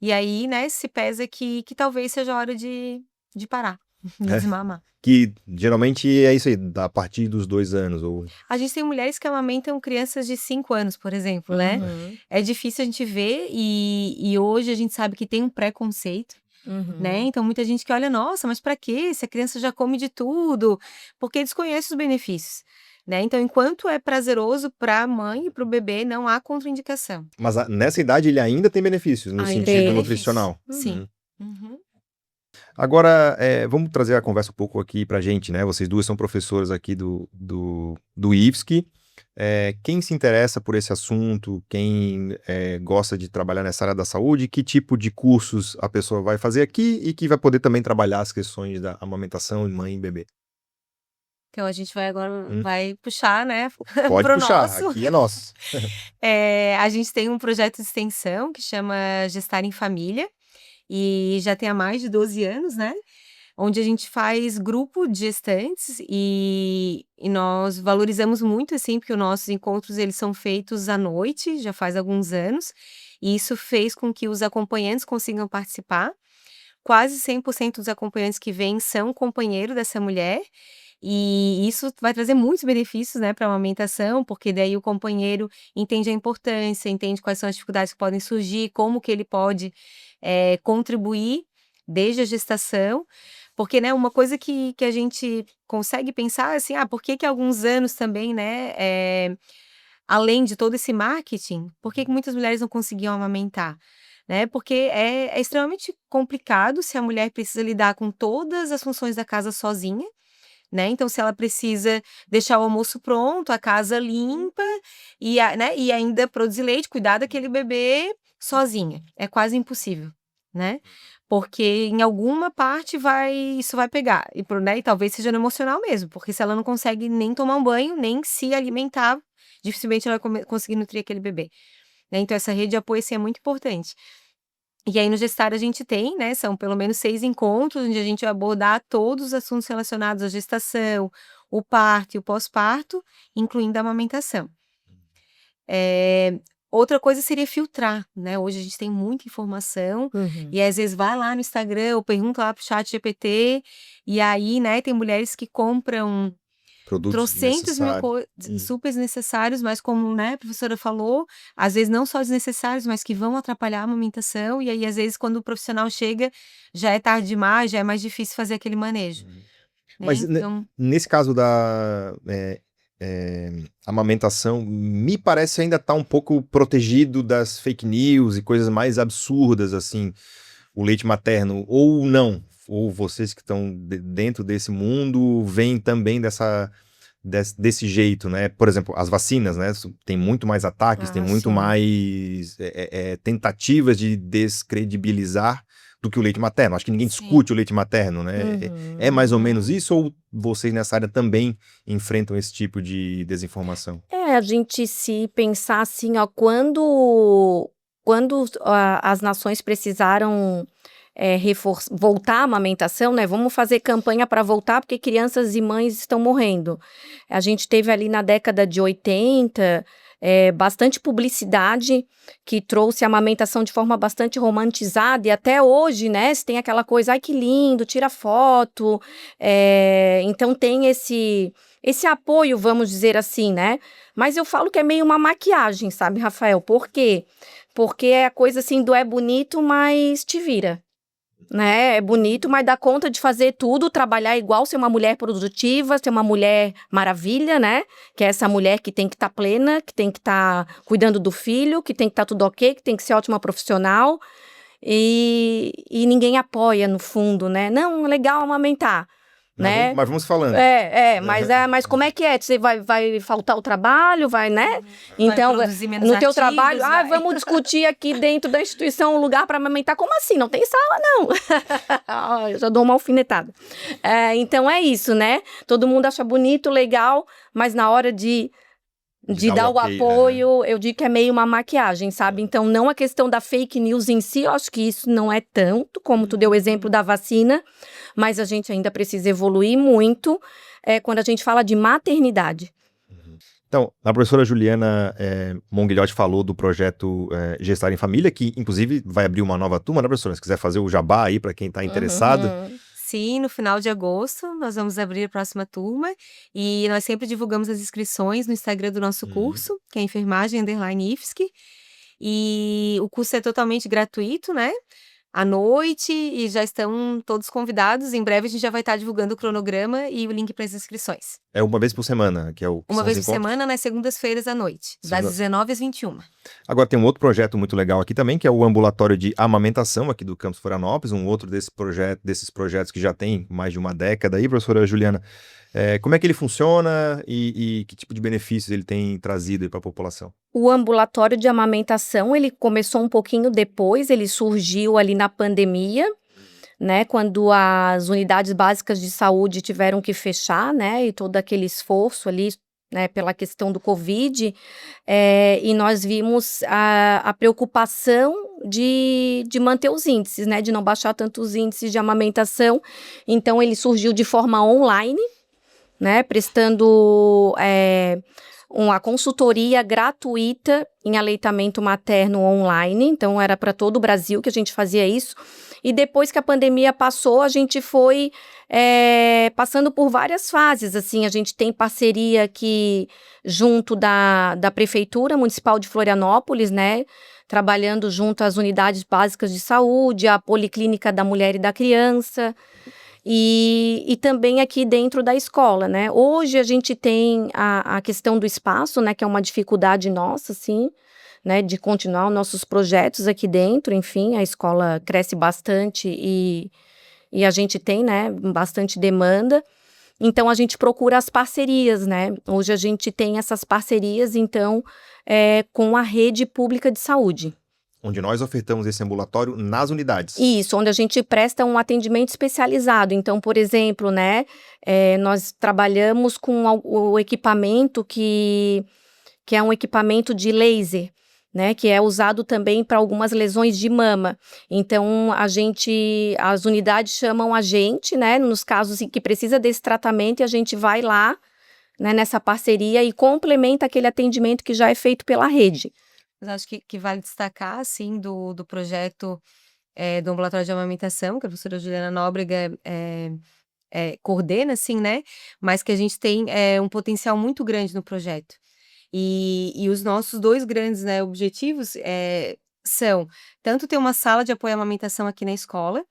E aí, né, se pesa que talvez seja a hora de parar, de desmamar. Que geralmente é isso aí, a partir dos 2 anos, ou... A gente tem mulheres que amamentam crianças de 5 anos, por exemplo, né. É difícil a gente ver e hoje a gente sabe que tem um preconceito, né, então muita gente que olha: "Nossa, mas pra quê? Se a criança já come de tudo", porque desconhece os benefícios, né. Então enquanto é prazeroso pra mãe e para o bebê, não há contraindicação. Mas nessa idade ele ainda tem benefícios, no Ainda sentido tem benefício. nutricional? Sim. Agora, vamos trazer a conversa um pouco aqui pra gente, né? Vocês duas são professoras aqui do IFSC. Quem se interessa por esse assunto, quem gosta de trabalhar nessa área da saúde, que tipo de cursos a pessoa vai fazer aqui e que vai poder também trabalhar as questões da amamentação, mãe e bebê? Então a gente vai agora vai puxar, né, Pode pro puxar, nosso. aqui é nosso. A gente tem um projeto de extensão que chama Gestar em Família, e já tem há mais de 12 anos, né, onde a gente faz grupo de gestantes e nós valorizamos muito, assim, porque os nossos encontros eles são feitos à noite, já faz alguns anos, e isso fez com que os acompanhantes consigam participar. Quase 100% dos acompanhantes que vêm são companheiro dessa mulher, e isso vai trazer muitos benefícios, né, para a amamentação, porque daí o companheiro entende a importância, entende quais são as dificuldades que podem surgir, como que ele pode, contribuir desde a gestação, porque, né, uma coisa que a gente consegue pensar, assim, por que que há alguns anos também, né, além de todo esse marketing, por que que muitas mulheres não conseguiam amamentar? Né, porque é extremamente complicado se a mulher precisa lidar com todas as funções da casa sozinha, né, então se ela precisa deixar o almoço pronto, a casa limpa né, e ainda produzir leite, cuidar daquele bebê sozinha, é quase impossível, né. porque em alguma parte isso vai pegar, né, e talvez seja no emocional mesmo, porque se ela não consegue nem tomar um banho, nem se alimentar, dificilmente ela vai conseguir nutrir aquele bebê, né, então essa rede de apoio, assim, é muito importante. E aí no Gestar a gente tem, né, são pelo menos 6 encontros, onde a gente vai abordar todos os assuntos relacionados à gestação, o parto e o pós-parto, incluindo a amamentação. Outra coisa seria filtrar, né, hoje a gente tem muita informação, e às vezes vai lá no Instagram ou pergunta lá para o ChatGPT, e aí, né, tem mulheres que compram Produtos trocentos mil necessários. super desnecessários, mas como, né, a professora falou, às vezes não só desnecessários, mas que vão atrapalhar a amamentação, e aí às vezes quando o profissional chega, já é tarde demais, já é mais difícil fazer aquele manejo, né, Mas então... nesse caso da amamentação, me parece ainda estar um pouco protegido das fake news e coisas mais absurdas, assim, o leite materno, ou não, ou vocês que estão dentro desse mundo veem também desse jeito, né? Por exemplo, as vacinas, né? Tem muito mais ataques, tem muito sim. mais tentativas de descredibilizar do que o leite materno. Acho que ninguém Sim. discute o leite materno, né? É mais ou menos isso, ou vocês nessa área também enfrentam esse tipo de desinformação? A gente se pensar assim, ó, quando as nações precisaram voltar à amamentação, né? Vamos fazer campanha para voltar, porque crianças e mães estão morrendo. A gente teve ali na década de 80, bastante publicidade que trouxe a amamentação de forma bastante romantizada, e até hoje, né? Se tem aquela coisa, ai que lindo, tira foto. Então tem esse apoio, vamos dizer assim, né? Mas eu falo que é meio uma maquiagem, sabe, Rafael? Por quê? Porque é a coisa assim do é bonito, mas te vira. Né? É bonito, mas dá conta de fazer tudo, trabalhar igual, ser uma mulher produtiva, ser uma mulher maravilha, né? Que é essa mulher que tem que estar plena, que tem que estar cuidando do filho, que tem que estar tudo ok, que tem que ser ótima profissional. E ninguém apoia no fundo, né? Não, é legal amamentar. Né? Mas vamos falando. Mas como é que é? Você vai faltar o trabalho, vai, né? Então, vai produzir menos no teu artigos, trabalho, vai. vamos discutir aqui dentro da instituição um lugar para amamentar. Como assim? Não tem sala, não. Eu já dou uma alfinetada. Então é isso, né? Todo mundo acha bonito, legal, mas na hora de dar o ok, apoio, eu digo que é meio uma maquiagem, sabe? Então, não a questão da fake news em si, eu acho que isso não é tanto, como tu deu o exemplo da vacina, mas a gente ainda precisa evoluir muito quando a gente fala de maternidade. Então, a professora Juliana Monguilhotti falou do projeto Gestar em Família, que inclusive vai abrir uma nova turma, né, professora? Se quiser fazer o jabá aí para quem está interessado. Sim, no final de agosto nós vamos abrir a próxima turma e nós sempre divulgamos as inscrições no Instagram do nosso curso, que é enfermagem_IFSC, e o curso é totalmente gratuito, né? À noite, e já estão todos convidados. Em breve a gente já vai estar divulgando o cronograma e o link para as inscrições. É uma vez por semana, que é o que Uma são vez os por encontros? semana, nas segundas-feiras à noite, das 19 às 21. Agora tem um outro projeto muito legal aqui também, que é o ambulatório de amamentação aqui do Campus Florianópolis, um outro desses projetos que já tem mais de uma década aí, professora Juliana. Como é que ele funciona e que tipo de benefícios ele tem trazido para a população? O ambulatório de amamentação, ele começou um pouquinho depois, ele surgiu ali na pandemia, né, quando as unidades básicas de saúde tiveram que fechar, né, e todo aquele esforço ali, né, pela questão do Covid, e nós vimos a preocupação de manter os índices, né, de não baixar tanto os índices de amamentação. Então ele surgiu de forma online, né, prestando uma consultoria gratuita em aleitamento materno online. Então era para todo o Brasil que a gente fazia isso. E depois que a pandemia passou, a gente foi passando por várias fases. Assim, a gente tem parceria aqui junto da Prefeitura Municipal de Florianópolis, né? Trabalhando junto às unidades básicas de saúde, a Policlínica da Mulher e da Criança. E também aqui dentro da escola, né? Hoje a gente tem a questão do espaço, né? Que é uma dificuldade nossa, assim, né? De continuar os nossos projetos aqui dentro. Enfim, a escola cresce bastante e a gente tem, né? Bastante demanda. Então, a gente procura as parcerias, né? Hoje a gente tem essas parcerias, então, com a rede pública de saúde. onde nós ofertamos esse ambulatório nas unidades. Isso, onde a gente presta um atendimento especializado. Então, por exemplo, né, nós trabalhamos com o equipamento que é um equipamento de laser, né, que é usado também para algumas lesões de mama. Então, as unidades chamam a gente, né, nos casos em que precisa desse tratamento, e a gente vai lá, né, nessa parceria e complementa aquele atendimento que já é feito pela rede. Mas acho que vale destacar, assim, do projeto do ambulatório de amamentação, que a professora Juliana Nóbrega coordena, assim, né, mas que a gente tem um potencial muito grande no projeto. E os nossos 2 grandes, né, objetivos são tanto ter uma sala de apoio à amamentação aqui na escola,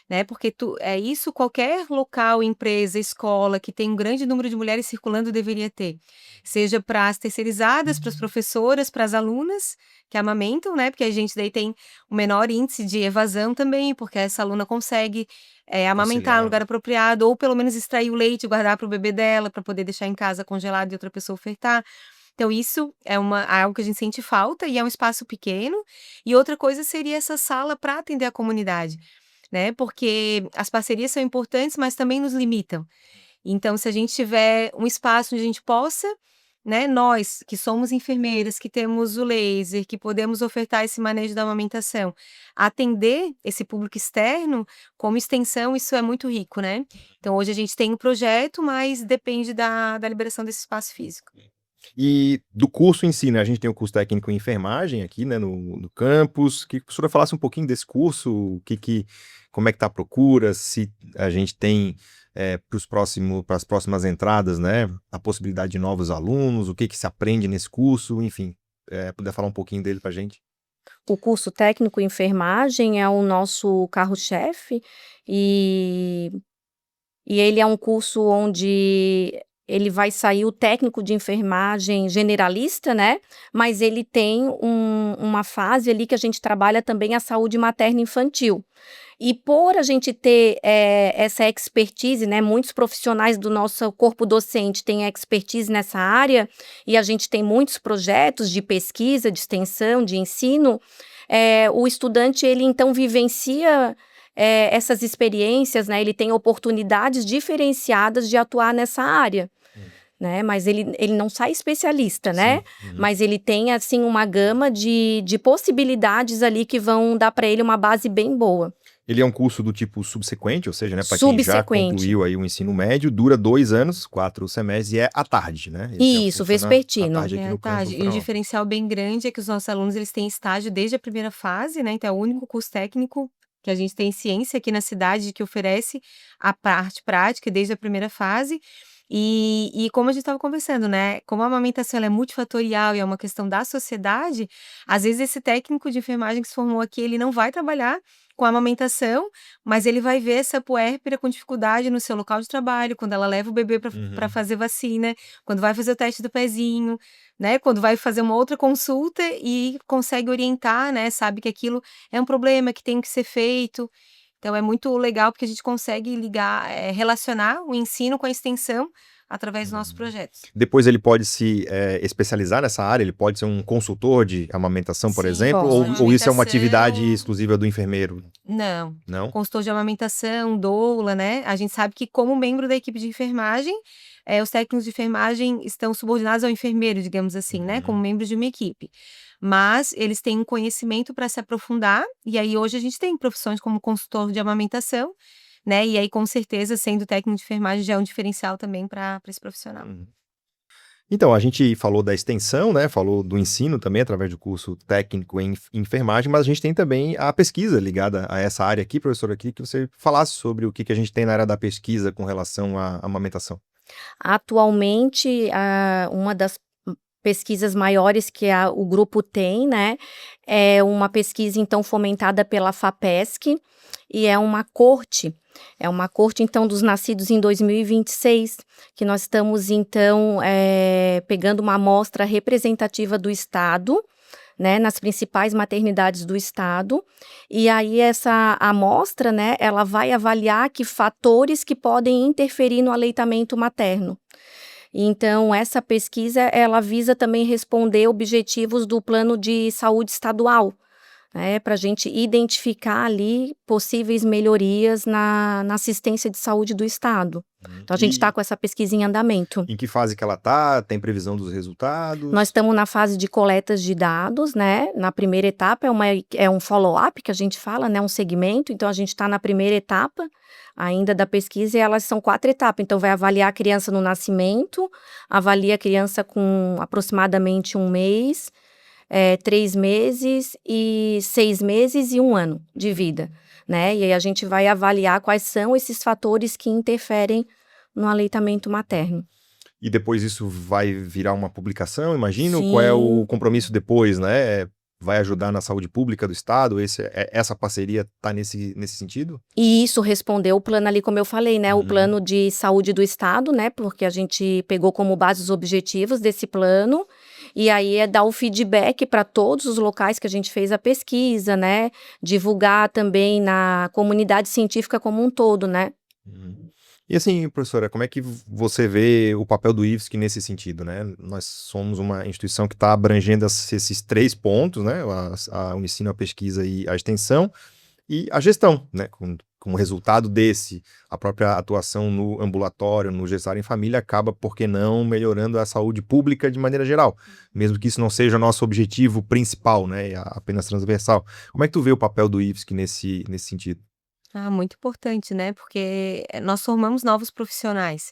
né, porque isso qualquer local, empresa, escola que tem um grande número de mulheres circulando deveria ter. Seja para as terceirizadas, para as professoras, para as alunas que amamentam, né, porque a gente daí tem o menor índice de evasão também, porque essa aluna consegue amamentar Auxiliar. no lugar apropriado, ou pelo menos extrair o leite e guardar para o bebê dela, para poder deixar em casa congelado e outra pessoa ofertar. Então isso é algo que a gente sente falta e é um espaço pequeno. E outra coisa seria essa sala para atender a comunidade, né, porque as parcerias são importantes, mas também nos limitam. Então, se a gente tiver um espaço onde a gente possa, né, nós que somos enfermeiras, que temos o laser, que podemos ofertar esse manejo da amamentação, atender esse público externo, como extensão, isso é muito rico, né? Então, hoje a gente tem um projeto, mas depende da liberação desse espaço físico. E do curso em si, né? A gente tem o curso técnico em enfermagem aqui, né, no campus. Que a professora falasse um pouquinho desse curso, como é que tá a procura, se a gente tem para as próximas entradas, né, a possibilidade de novos alunos, o que se aprende nesse curso, enfim, puder falar um pouquinho dele pra gente. O curso técnico em enfermagem é o nosso carro-chefe e ele é um curso onde ele vai sair o técnico de enfermagem generalista, né, mas ele tem uma fase ali que a gente trabalha também a saúde materna e infantil. E por a gente ter essa expertise, né, muitos profissionais do nosso corpo docente têm expertise nessa área, e a gente tem muitos projetos de pesquisa, de extensão, de ensino, o estudante, ele então vivencia essas experiências, né, ele tem oportunidades diferenciadas de atuar nessa área. Né, mas ele não sai especialista, né? Sim. Uhum. Mas ele tem, assim, uma gama de possibilidades ali que vão dar para ele uma base bem boa. Ele é um curso do tipo subsequente, ou seja, né, para quem já Subsequente. concluiu aí o ensino médio, dura 2 anos, 4 semestres, e é à tarde, né? Isso, vespertino. À tarde aqui no campus. E um diferencial bem grande é que os nossos alunos, eles têm estágio desde a primeira fase, né? Então é o único curso técnico que a gente tem ciência aqui na cidade que oferece a parte prática desde a primeira fase. E como a gente estava conversando, né, como a amamentação ela é multifatorial e é uma questão da sociedade, às vezes esse técnico de enfermagem que se formou aqui, ele não vai trabalhar com a amamentação, mas ele vai ver essa puérpera com dificuldade no seu local de trabalho, quando ela leva o bebê para fazer vacina, quando vai fazer o teste do pezinho, né, quando vai fazer uma outra consulta e consegue orientar, né, sabe que aquilo é um problema que tem que ser feito. Então é muito legal porque a gente consegue relacionar o ensino com a extensão através dos nossos projetos. Depois ele pode se especializar nessa área, ele pode ser um consultor de amamentação, por Sim, exemplo, ou isso é uma atividade exclusiva do enfermeiro? Não. Não? Consultor de amamentação, doula, né? A gente sabe que como membro da equipe de enfermagem, os técnicos de enfermagem estão subordinados ao enfermeiro, digamos assim, né? Como membros de uma equipe. Mas eles têm um conhecimento para se aprofundar, e aí hoje a gente tem profissões como consultor de amamentação, né? E aí, com certeza, sendo técnico de enfermagem já é um diferencial também para esse profissional. Então, a gente falou da extensão, né? Falou do ensino também através do curso técnico em enfermagem, mas a gente tem também a pesquisa ligada a essa área aqui, professor, aqui, que você falasse sobre o que a gente tem na área da pesquisa com relação à amamentação. Atualmente, uma das pesquisas maiores que o grupo tem, né, é uma pesquisa, então, fomentada pela FAPESC, e é uma corte, então, dos nascidos em 2026, que nós estamos, então, pegando uma amostra representativa do estado, né, nas principais maternidades do estado, e aí essa amostra, né, ela vai avaliar que fatores que podem interferir no aleitamento materno. Então, essa pesquisa, ela visa também responder objetivos do Plano de Saúde Estadual, né, para a gente identificar ali possíveis melhorias na assistência de saúde do estado. Então a gente está com essa pesquisa em andamento. Em que fase que ela está? Tem previsão dos resultados? Nós estamos na fase de coletas de dados, né? Na primeira etapa é um follow-up que a gente fala, né? Um segmento. Então a gente está na primeira etapa ainda da pesquisa e elas são 4 etapas. Então vai avaliar a criança no nascimento, avalia a criança com aproximadamente 1 mês, 3 meses e 6 meses e 1 ano de vida, né? E aí a gente vai avaliar quais são esses fatores que interferem no aleitamento materno. E depois isso vai virar uma publicação, imagino? Sim. Qual é o compromisso depois, né? Vai ajudar na saúde pública do estado? Essa parceria está nesse sentido? E isso respondeu o plano ali, como eu falei, né? O plano de saúde do estado, né? Porque a gente pegou como base os objetivos desse plano. E aí é dar o feedback para todos os locais que a gente fez a pesquisa, né? Divulgar também na comunidade científica como um todo, né? E assim, professora, como é que você vê o papel do IFSC nesse sentido, né? Nós somos uma instituição que está abrangendo esses 3 pontos, né? O ensino, a pesquisa e a extensão, e a gestão, né? Como resultado desse, a própria atuação no ambulatório, no gestar em família, acaba, por que não, melhorando a saúde pública de maneira geral, mesmo que isso não seja nosso objetivo principal, né? Apenas transversal. Como é que tu vê o papel do IFSC nesse sentido? Muito importante, né, porque nós formamos novos profissionais.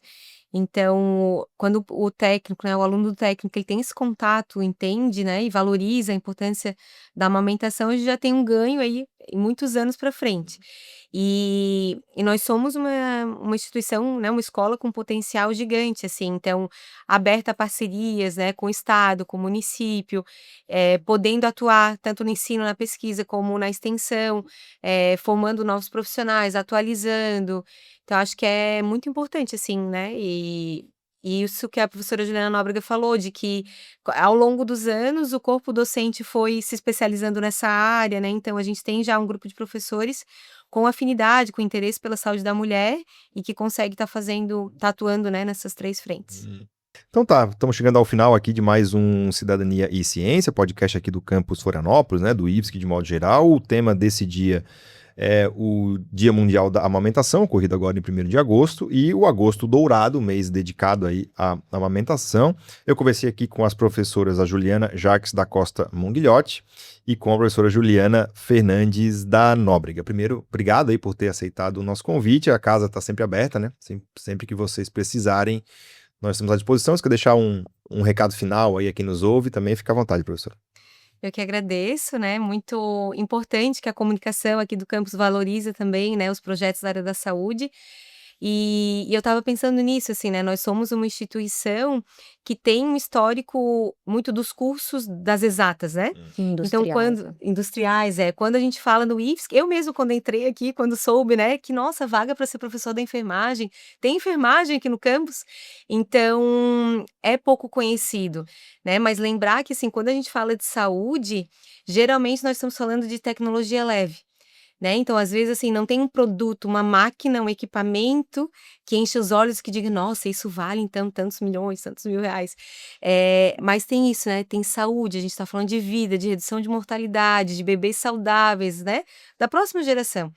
Então, quando o técnico, né, o aluno do técnico, ele tem esse contato, entende, né, e valoriza a importância da amamentação, a gente já tem um ganho aí em muitos anos para frente. E nós somos uma instituição, né, uma escola com potencial gigante, assim, então, aberta a parcerias, né, com o estado, com o município, podendo atuar tanto no ensino, na pesquisa, como na extensão, formando novos profissionais, atualizando. Então, acho que é muito importante, assim, né, e isso que a professora Juliana Nóbrega falou, de que ao longo dos anos o corpo docente foi se especializando nessa área, né, então a gente tem já um grupo de professores com afinidade, com interesse pela saúde da mulher e que consegue estar atuando, né, nessas 3 frentes. Então tá, estamos chegando ao final aqui de mais um Cidadania e Ciência, podcast aqui do Campus Florianópolis, né, do IFSC de modo geral. O tema desse dia é o Dia Mundial da Amamentação, ocorrido agora em 1º de agosto, e o Agosto Dourado, mês dedicado aí à amamentação. Eu conversei aqui com as professoras a Juliana Jacques da Costa Monguilhote e com a professora Juliana Fernandes da Nóbrega. Primeiro, obrigado aí por ter aceitado o nosso convite, a casa está sempre aberta, né? Sempre que vocês precisarem, nós estamos à disposição. Se quer deixar um recado final aí a quem nos ouve, também fica à vontade, professora. Eu que agradeço, né, muito importante que a comunicação aqui do campus valoriza também, né, os projetos da área da saúde. E eu estava pensando nisso, assim, né, nós somos uma instituição que tem um histórico muito dos cursos das exatas, né. Então industriais, quando a gente fala no IFSC, eu mesmo quando entrei aqui, quando soube, né, que nossa, vaga para ser professor da enfermagem, tem enfermagem aqui no campus, então é pouco conhecido, né, mas lembrar que, assim, quando a gente fala de saúde, geralmente nós estamos falando de tecnologia leve, né, então às vezes, assim, não tem um produto, uma máquina, um equipamento que enche os olhos, que diga: "Nossa, isso vale então tantos milhões, tantos mil reais", mas tem isso, né, tem saúde, a gente está falando de vida, de redução de mortalidade, de bebês saudáveis, né, da próxima geração.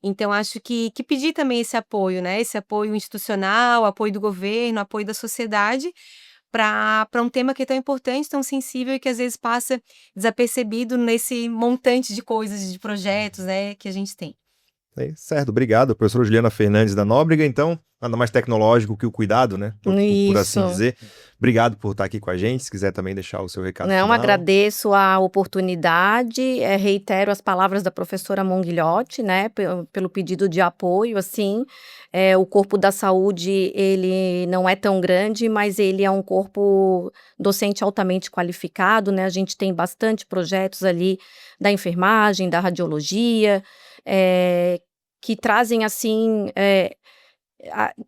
Então acho que pedir também esse apoio, né, esse apoio institucional, apoio do governo, apoio da sociedade, para um tema que é tão importante, tão sensível e que às vezes passa desapercebido nesse montante de coisas, de projetos, né, que a gente tem. Certo, obrigado, professora Juliana Fernandes da Nóbrega. Então, nada mais tecnológico que o cuidado, né? Por assim dizer. Obrigado por estar aqui com a gente. Se quiser também deixar o seu recado final. Agradeço a oportunidade, reitero as palavras da professora Monguilhote, né, pelo pedido de apoio, assim. O corpo da saúde, ele não é tão grande, mas ele é um corpo docente altamente qualificado, né? A gente tem bastante projetos ali da enfermagem, da radiologia, que trazem, assim,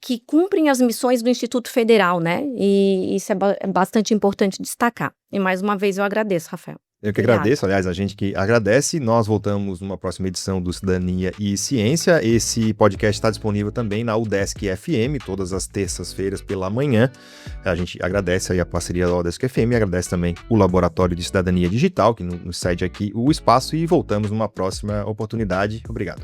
que cumprem as missões do Instituto Federal, né? E isso é bastante importante destacar. E mais uma vez eu agradeço, Rafael. Eu que Obrigada. agradeço, aliás, a gente que agradece. Nós voltamos numa próxima edição do Cidadania e Ciência. Esse podcast está disponível também na UDESC FM, todas as terças-feiras pela manhã. A gente agradece aí a parceria da UDESC FM, agradece também o Laboratório de Cidadania Digital, que nos cede aqui o espaço, e voltamos numa próxima oportunidade. Obrigado.